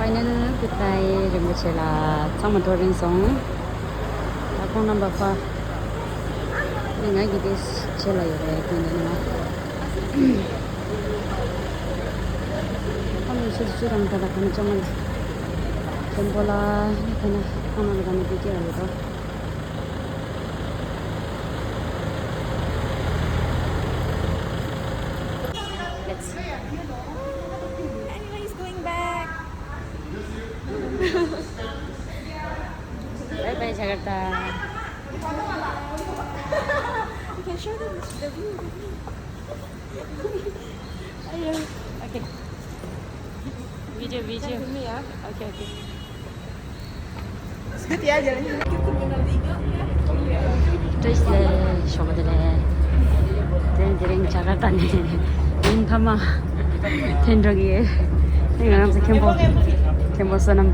Final kita jemput cila sama touring song. Aku nambah apa? Ini gitu cila ya kayak gini nih. Kamu susu orang tada kamu cuman jempola karena kamu dengan video gitu. Anyways, going back. Bye bye Jakarta. You can show them the view. Ayo. Okay. Video. Ini ya. Okay. Sekali aja nih. Terus coba deh. Jaring Jakarta nih. Ini sama tendragi. Ini nggak kembo senam.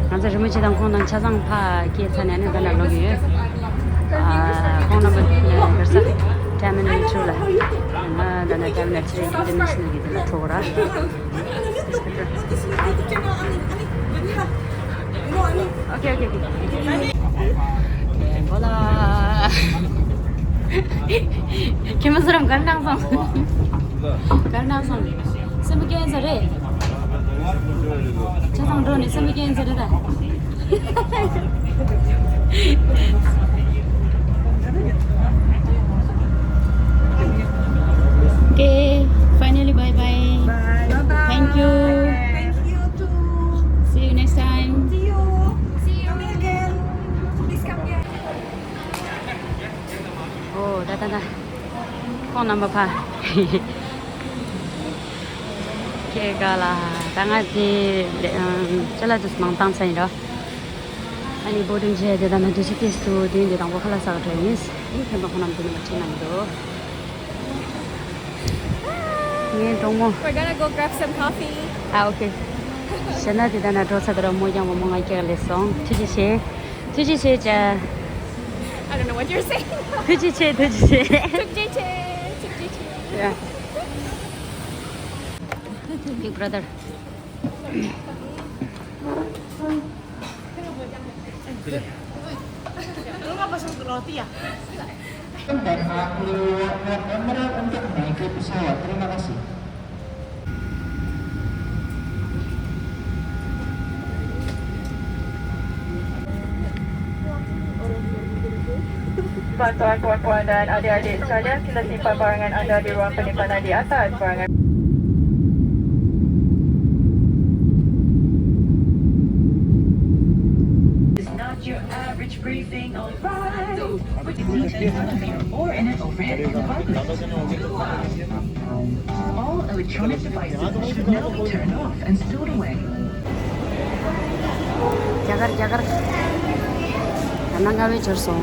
Nanti cuma cidang kondang cazang pa kiatnya nih dan lagi. Kondang bersa. Taman itu lah. Dan taman itu international gitu lah tora. Okay. Bola. Kemana seram kandang song? Sebagian sore. Cakang drone sebagian sore dah. Okay, finally bye. Thank you. Thank you too. See you next time. See you. Come again. Please come here. Oh, dah. Phone number pa. Kegala, tangati chala dus mang tang sai ro. Ani boarding je de dana du sitis tu din de dang ko khala sa trains. Ni kan ba khonam tu ma china do. Ni dong mo. We're gonna go grab some coffee. Okay. Sana de dana do sa dra mo yang mo ngai ke le song. Tuji se ja. I don't know what you're saying. Tuji se. Yeah. Big brother. Lu nggak pesen roti ya? Dan hak emerald untuk naik ke pesawat. Terima kasih. Bantuan puan-puan dan adik-adik sekalian, sila simpan barangan anda di ruang penyimpanan di atas barangan. It's not your average briefing, alright. But you need to or in an overhead compartment. All electronic devices should now be turned off and stowed away. Jagar. Kanang gawe jorsong.